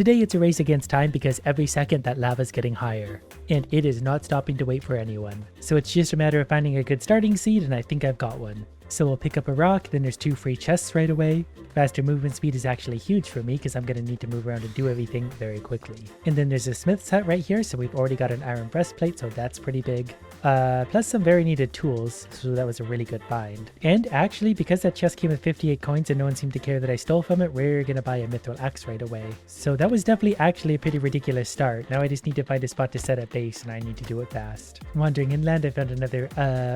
Today it's a race against time because every second that lava's getting higher, and it is not stopping to wait for anyone. So it's just a matter of finding a good starting seed, and I think I've got one. So we'll pick up a rock, then there's 2 free chests right away. Faster movement speed is actually huge for me because I'm going to need to move around and do everything very quickly. And then there's a smith's hut right here, so we've already got an iron breastplate, so that's pretty big. Plus some very needed tools, so that was a really good find. And actually, because that chest came with 58 coins and no one seemed to care that I stole from it, we're going to buy a mithril axe right away. So that was definitely actually a pretty ridiculous start. Now I just need to find a spot to set up base, and I need to do it fast. Wandering inland, I found another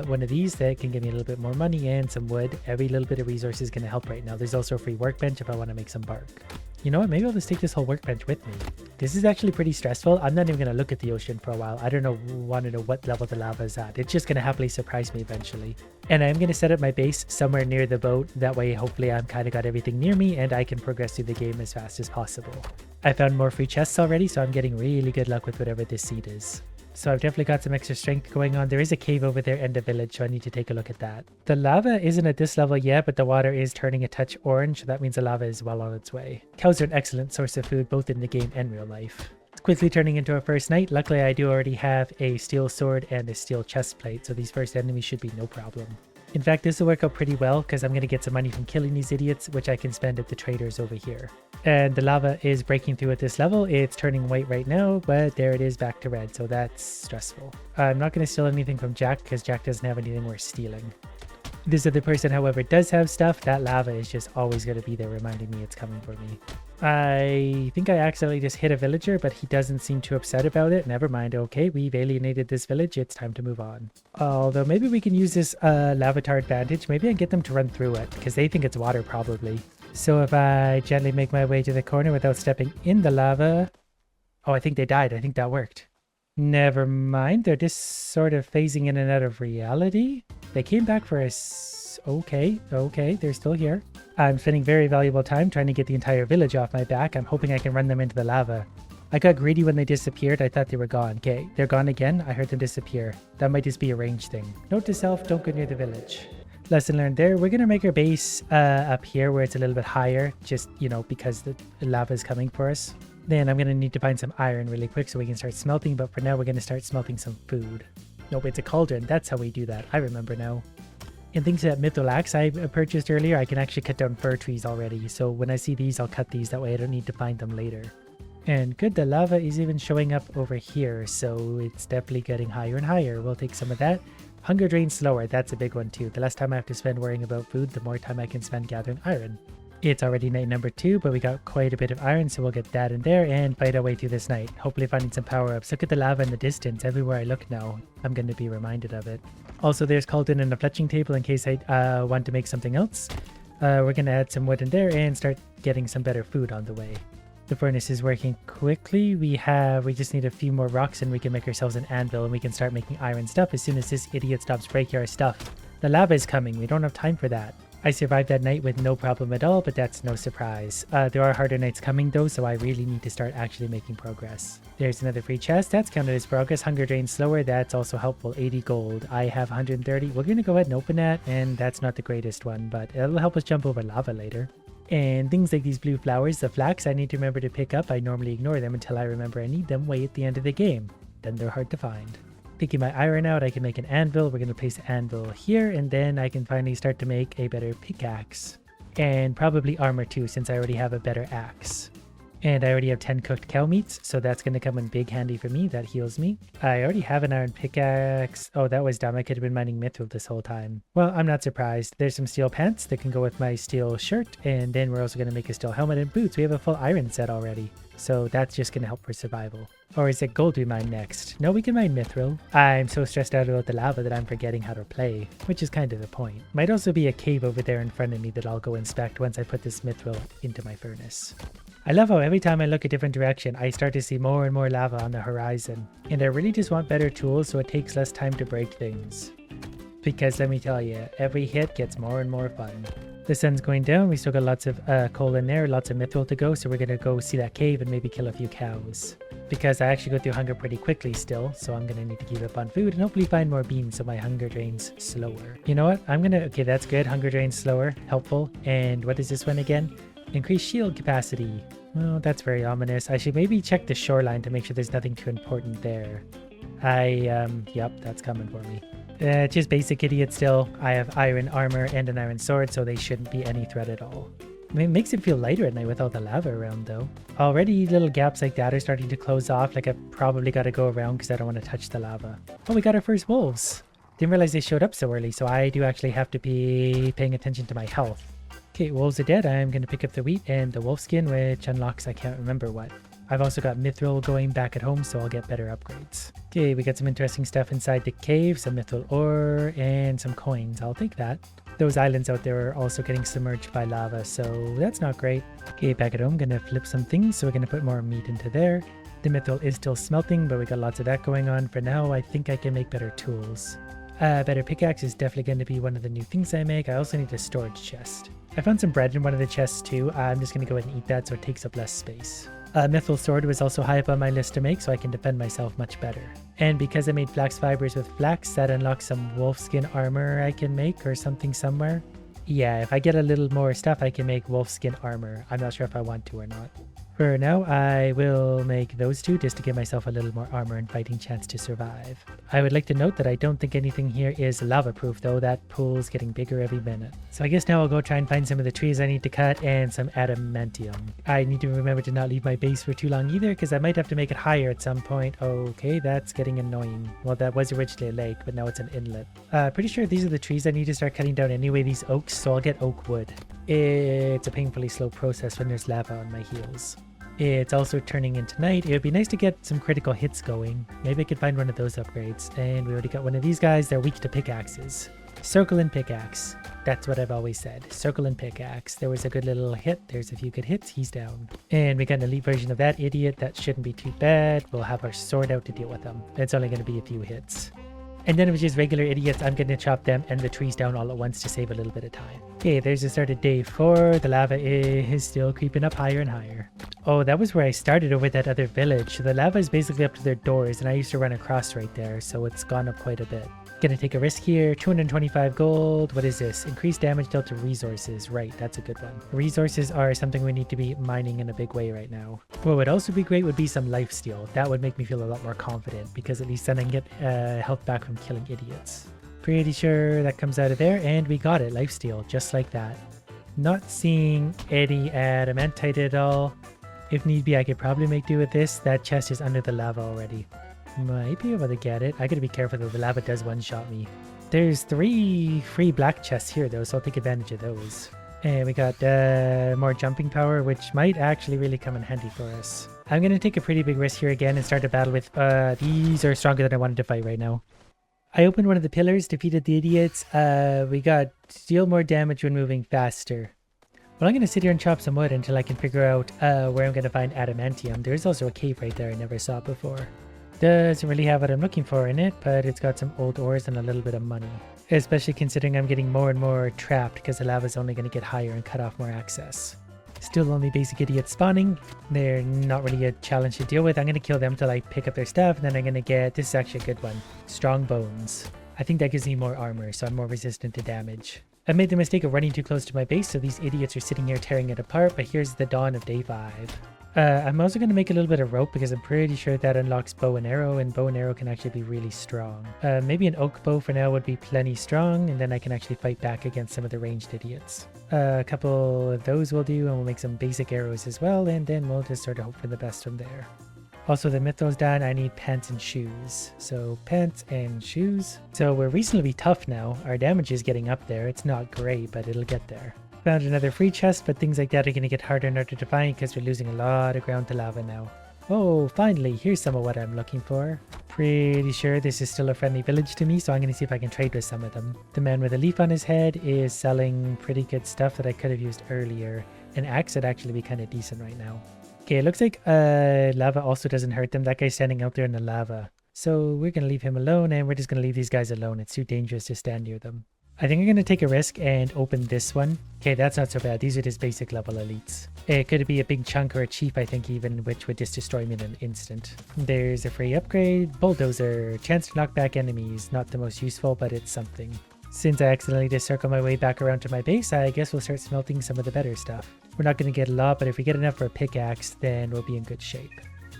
one of these that can give me a little bit more money and some wood. Every little bit of resource is going to help right now. There's also a free workbench if I want to make some bark. You know what, maybe I'll just take this whole workbench with me. This is actually pretty stressful. I'm not even going to look at the ocean for a while. I don't want to know what level the lava is at. It's just going to happily surprise me eventually. And I'm going to set up my base somewhere near the boat. That way, hopefully I've kind of got everything near me and I can progress through the game as fast as possible. I found more free chests already, so I'm getting really good luck with whatever this seed is. So I've definitely got some extra strength going on. There is a cave over there in the village, so I need to take a look at that. The lava isn't at this level yet, but the water is turning a touch orange, so that means the lava is well on its way. Cows are an excellent source of food, both in the game and real life. It's quickly turning into our first night. Luckily, I do already have a steel sword and a steel chest plate, so these first enemies should be no problem. In fact, this will work out pretty well because I'm going to get some money from killing these idiots, which I can spend at the traders over here. And the lava is breaking through at this level. It's turning white right now, but there it is back to red, so that's stressful. I'm not going to steal anything from Jack because Jack doesn't have anything worth stealing. This other person, however, does have stuff. That lava is just always going to be there reminding me it's coming for me. I think I accidentally just hit a villager, but he doesn't seem too upset about it. Never mind. Okay, we've alienated this village. It's time to move on. Although maybe we can use this lavatar advantage. Maybe I can get them to run through it because they think it's water probably. So if I gently make my way to the corner without stepping in the lava... Oh, I think they died. I think that worked. Never mind. They're just sort of phasing in and out of reality. They came back for us. Okay, they're still here. I'm spending very valuable time trying to get the entire village off my back. I'm hoping I can run them into the lava. I got greedy when they disappeared. I thought they were gone. Okay, they're gone again. I heard them disappear. That might just be a range thing. Note to self, don't go near the village. Lesson learned there. We're going to make our base up here where it's a little bit higher, just, you know, because the lava is coming for us. Then I'm going to need to find some iron really quick so we can start smelting, but for now we're going to start smelting some food. Nope, it's a cauldron. That's how we do that. I remember now. And thanks to that mithril axe I purchased earlier, I can actually cut down fir trees already. So when I see these, I'll cut these. That way I don't need to find them later. And good, the lava is even showing up over here. So it's definitely getting higher and higher. We'll take some of that. Hunger drains slower. That's a big one too. The less time I have to spend worrying about food, the more time I can spend gathering iron. It's already night number 2, but we got quite a bit of iron, so we'll get that in there and fight our way through this night. Hopefully finding some power-ups. Look at the lava in the distance. Everywhere I look now, I'm going to be reminded of it. Also, there's cauldron and a fletching table in case I want to make something else. We're going to add some wood in there and start getting some better food on the way. The furnace is working quickly. We just need a few more rocks and we can make ourselves an anvil and we can start making iron stuff as soon as this idiot stops breaking our stuff. The lava is coming. We don't have time for that. I survived that night with no problem at all, but that's no surprise. There are harder nights coming though, so I really need to start actually making progress. There's another free chest. That's counted as progress. Hunger drains slower. That's also helpful. 80 gold. I have 130. We're going to go ahead and open that, and that's not the greatest one, but it'll help us jump over lava later. And things like these blue flowers, the flax, I need to remember to pick up. I normally ignore them until I remember I need them way at the end of the game. Then they're hard to find. Picking my iron out, I can make an anvil. We're going to place the anvil here, and then I can finally start to make a better pickaxe. And probably armor too, since I already have a better axe. And I already have 10 cooked cow meats, so that's going to come in big handy for me. That heals me. I already have an iron pickaxe. Oh, that was dumb. I could have been mining mithril this whole time. Well, I'm not surprised. There's some steel pants that can go with my steel shirt, and then we're also going to make a steel helmet and boots. We have a full iron set already. So that's just going to help for survival. Or is it gold we mine next? No, we can mine mithril. I'm so stressed out about the lava that I'm forgetting how to play, which is kind of the point. Might also be a cave over there in front of me that I'll go inspect once I put this mithril into my furnace. I love how every time I look a different direction, I start to see more and more lava on the horizon. And I really just want better tools so it takes less time to break things. Because let me tell you, every hit gets more and more fun. The sun's going down. We still got lots of coal in there, lots of mithril to go, so we're going to go see that cave and maybe kill a few cows. Because I actually go through hunger pretty quickly still, so I'm going to need to keep up on food and hopefully find more beans so my hunger drains slower. You know what? Okay, that's good. Hunger drains slower. Helpful. And what is this one again? Increase shield capacity. Well, that's very ominous. I should maybe check the shoreline to make sure there's nothing too important there. Yep, that's coming for me. Just basic idiot still. I have iron armor and an iron sword, so they shouldn't be any threat at all. I mean, it makes it feel lighter at night with all the lava around, though. Already little gaps like that are starting to close off, like I've probably got to go around because I don't want to touch the lava. Oh, we got our first wolves. Didn't realize they showed up so early, so I do actually have to be paying attention to my health. Okay, wolves are dead. I'm going to pick up the wheat and the wolf skin, which unlocks I can't remember what. I've also got mithril going back at home, so I'll get better upgrades. Okay, we got some interesting stuff inside the cave, some mithril ore, and some coins. I'll take that. Those islands out there are also getting submerged by lava, so that's not great. Okay, back at home, gonna flip some things, so we're gonna put more meat into there. The mithril is still smelting, but we got lots of that going on. For now, I think I can make better tools. Better pickaxe is definitely going to be one of the new things I make. I also need a storage chest. I found some bread in one of the chests too. I'm just going to go ahead and eat that so it takes up less space. Mithril sword was also high up on my list to make so I can defend myself much better. And because I made flax fibers with flax, that unlocks some wolfskin armor I can make or something somewhere. Yeah, if I get a little more stuff I can make wolfskin armor. I'm not sure if I want to or not. For now, I will make those two just to give myself a little more armor and fighting chance to survive. I would like to note that I don't think anything here is lava proof though. That pool's getting bigger every minute. So I guess now I'll go try and find some of the trees I need to cut and some adamantium. I need to remember to not leave my base for too long either because I might have to make it higher at some point. Okay, that's getting annoying. Well, that was originally a lake, but now it's an inlet. Pretty sure these are the trees I need to start cutting down anyway, these oaks, so I'll get oak wood. It's a painfully slow process when there's lava on my heels. It's also turning into night. It would be nice to get some critical hits going. Maybe I could find one of those upgrades. And we already got one of these guys. They're weak to pickaxes. Circle and pickaxe. That's what I've always said. Circle and pickaxe. There was a good little hit. There's a few good hits. He's down. And we got an elite version of that idiot. That shouldn't be too bad. We'll have our sword out to deal with them. It's only going to be a few hits. And then it was just regular idiots. I'm going to chop them and the trees down all at once to save a little bit of time. Okay, there's the start of day 4. The lava is still creeping up higher and higher. Oh, that was where I started over that other village. So the lava is basically up to their doors and I used to run across right there. So it's gone up quite a bit. Gonna take a risk here. 225 gold. What is this? Increased damage dealt to resources. Right, that's a good one. Resources are something we need to be mining in a big way right now. What would also be great would be some lifesteal. That would make me feel a lot more confident because at least then I can get health back from killing idiots. Pretty sure that comes out of there and we got it. Lifesteal, just like that. Not seeing any adamantite at all. If need be, I could probably make do with this. That chest is under the lava already. Might be able to get it. I gotta be careful though, the lava does one-shot me. There's 3 free black chests here though, so I'll take advantage of those. And we got more jumping power, which might actually really come in handy for us. I'm gonna take a pretty big risk here again and start a battle with, these are stronger than I wanted to fight right now. I opened one of the pillars, defeated the idiots. We got deal more damage when moving faster. Well, I'm gonna sit here and chop some wood until I can figure out where I'm gonna find adamantium. There's also a cave right there I never saw before. Doesn't really have what I'm looking for in it, but it's got some old ores and a little bit of money. Especially considering I'm getting more and more trapped because the lava's only going to get higher and cut off more access. Still only basic idiots spawning. They're not really a challenge to deal with. I'm going to kill them till I pick up their stuff, and then I'm going to get, this is actually a good one, strong bones. I think that gives me more armor, so I'm more resistant to damage. I made the mistake of running too close to my base, so these idiots are sitting here tearing it apart, but here's the dawn of day 5. I'm also going to make a little bit of rope because I'm pretty sure that unlocks bow and bow and arrow can actually be really strong. Maybe an oak bow for now would be plenty strong, and then I can actually fight back against some of the ranged idiots. A couple of those will do, and we'll make some basic arrows as well, and then we'll just sort of hope for the best from there. Also, the mithril's done. I need pants and shoes. So pants and shoes. So we're reasonably tough now. Our damage is getting up there. It's not great, but it'll get there. Found another free chest, but things like that are going to get harder and harder to find because we're losing a lot of ground to lava now. Oh, finally, here's some of what I'm looking for. Pretty sure this is still a friendly village to me, so I'm going to see if I can trade with some of them. The man with a leaf on his head is selling pretty good stuff that I could have used earlier. An axe would actually be kind of decent right now. Okay, it looks like lava also doesn't hurt them. That guy's standing out there in the lava. So we're going to leave him alone, and we're just going to leave these guys alone. It's too dangerous to stand near them. I think I'm going to take a risk and open this one. Okay, that's not so bad. These are just basic level elites. It could be a big chunk or a chief, I think even, which would just destroy me in an instant. There's a free upgrade. Bulldozer. Chance to knock back enemies. Not the most useful, but it's something. Since I accidentally just circled my way back around to my base, I guess we'll start smelting some of the better stuff. We're not going to get a lot, but if we get enough for a pickaxe, then we'll be in good shape.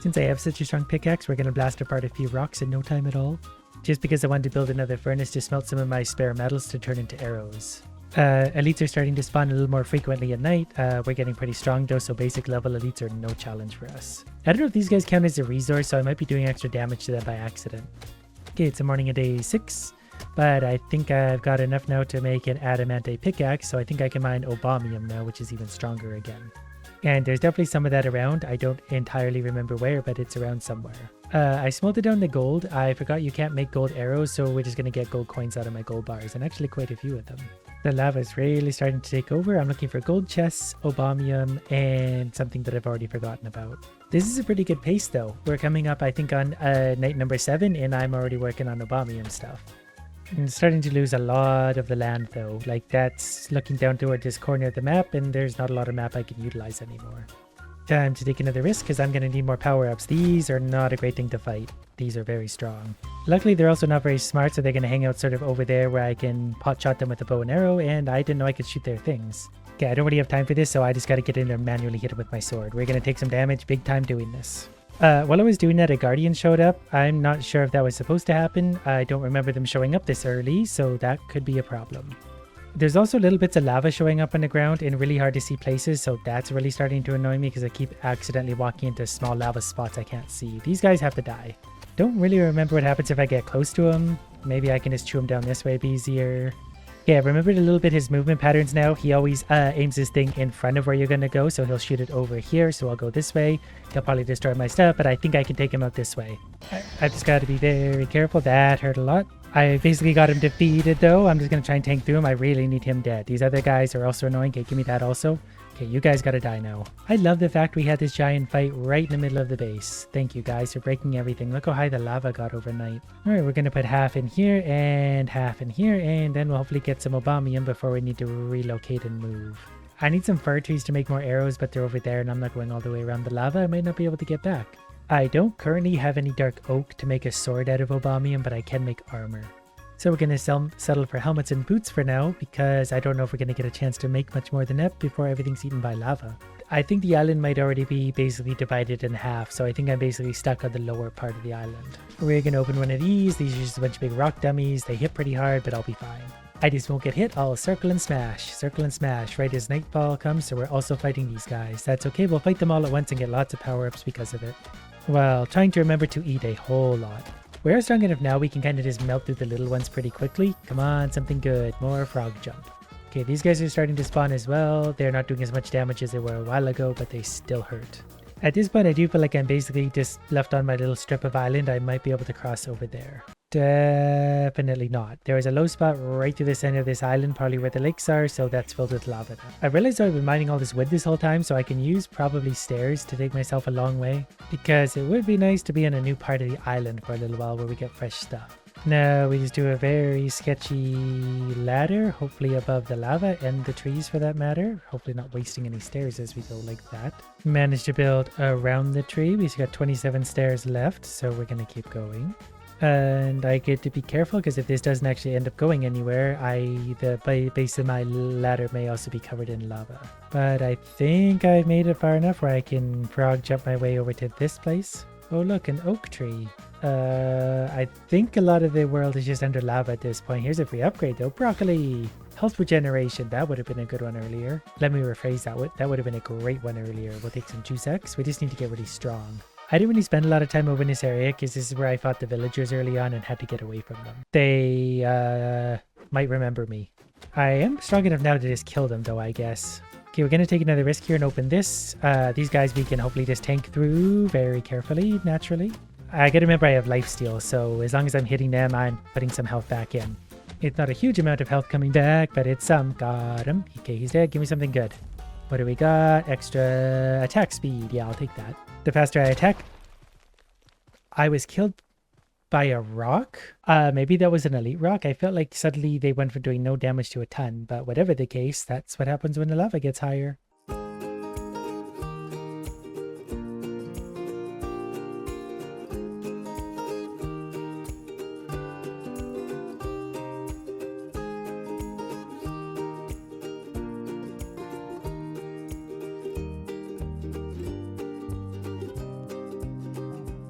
Since I have such a strong pickaxe, we're going to blast apart a few rocks in no time at all. Just because I wanted to build another furnace to smelt some of my spare metals to turn into arrows. Elites are starting to spawn a little more frequently at night. We're getting pretty strong though, so basic level elites are no challenge for us. I don't know if these guys count as a resource, so I might be doing extra damage to them by accident. Okay, it's the morning of day 6, but I think I've got enough now to make an adamantite pickaxe, so I think I can mine obamium now, which is even stronger again. And there's definitely some of that around. I don't entirely remember where, but it's around somewhere. I smelted down the gold. I forgot you can't make gold arrows, so we're just going to get gold coins out of my gold bars, and actually quite a few of them. The lava is really starting to take over. I'm looking for gold chests, obamium, and something that I've already forgotten about. This is a pretty good pace though. We're coming up, I think, on night number 7, and I'm already working on obamium stuff. I'm starting to lose a lot of the land though. Like, that's looking down toward this corner of the map, and there's not a lot of map I can utilize anymore. Time to take another risk because I'm going to need more power-ups. These are not a great thing to fight. These are very strong. Luckily, they're also not very smart, so they're going to hang out sort of over there where I can pot shot them with a bow and arrow, and I didn't know I could shoot their things. Okay, I don't really have time for this, so I just got to get in there and manually hit it with my sword. We're going to take some damage, big time doing this. While I was doing that, a guardian showed up. I'm not sure if that was supposed to happen. I don't remember them showing up this early, so that could be a problem. There's also little bits of lava showing up on the ground in really hard to see places, so that's really starting to annoy me because I keep accidentally walking into small lava spots I can't see. These guys have to die. Don't really remember what happens if I get close to him. Maybe I can just chew him down this way, it'd be easier. Yeah, I remembered a little bit his movement patterns now. He always aims his thing in front of where you're going to go, so he'll shoot it over here, so I'll go this way. He'll probably destroy my stuff, but I think I can take him out this way. I just got to be very careful. That hurt a lot. I basically got him defeated though. I'm just going to try and tank through him. I really need him dead. These other guys are also annoying. Okay, give me that also. Okay, you guys gotta die now. I love the fact we had this giant fight right in the middle of the base. Thank you guys for breaking everything. Look how high the lava got overnight. Alright, we're going to put half in here and half in here, and then we'll hopefully get some obamium before we need to relocate and move. I need some fir trees to make more arrows, but they're over there and I'm not going all the way around the lava. I might not be able to get back. I don't currently have any dark oak to make a sword out of obamium, but I can make armor. So we're going to settle for helmets and boots for now, because I don't know if we're going to get a chance to make much more than that before everything's eaten by lava. I think the island might already be basically divided in half, so I think I'm basically stuck on the lower part of the island. We're going to open one of these. These are just a bunch of big rock dummies. They hit pretty hard, but I'll be fine. I just won't get hit. I'll circle and smash right as nightfall comes, so we're also fighting these guys. That's okay. We'll fight them all at once and get lots of power-ups because of it. Well, trying to remember to eat a whole lot. We're strong enough now we can kind of just melt through the little ones pretty quickly. Come on, something good. More frog jump. Okay, these guys are starting to spawn as well. They're not doing as much damage as they were a while ago, but they still hurt. At this point, I do feel like I'm basically just left on my little strip of island. I might be able to cross over there. Definitely not. There is a low spot right through the center of this island, probably where the lakes are, so that's filled with lava now. I realized I've been mining all this wood this whole time, so I can use probably stairs to take myself a long way, because it would be nice to be on a new part of the island for a little while where we get fresh stuff. Now we just do a very sketchy ladder, hopefully above the lava and the trees for that matter. Hopefully not wasting any stairs as we go like that. Managed to build around the tree. We've got 27 stairs left, so we're going to keep going. And I get to be careful because if this doesn't actually end up going anywhere, the base of my ladder may also be covered in lava. But I think I've made it far enough where I can frog jump my way over to this place. Oh look, an oak tree. I think a lot of the world is just under lava at this point. Here's a free upgrade though. Broccoli! Health regeneration. That would have been a good one earlier. Let me rephrase that. That would have been a great one earlier. We'll take some juice X. We just need to get really strong. I didn't really spend a lot of time over in this area because this is where I fought the villagers early on and had to get away from them. They might remember me. I am strong enough now to just kill them though, I guess. Okay, we're going to take another risk here and open this. These guys we can hopefully just tank through very carefully, naturally. I gotta remember I have lifesteal, so as long as I'm hitting them, I'm putting some health back in. It's not a huge amount of health coming back, but it's some. Got him. Okay, he's dead. Give me something good. What do we got? Extra attack speed. Yeah, I'll take that. The faster I attack. I was killed by a rock. Maybe that was an elite rock. I felt like suddenly they went from doing no damage to a ton, but whatever the case, that's what happens when the lava gets higher.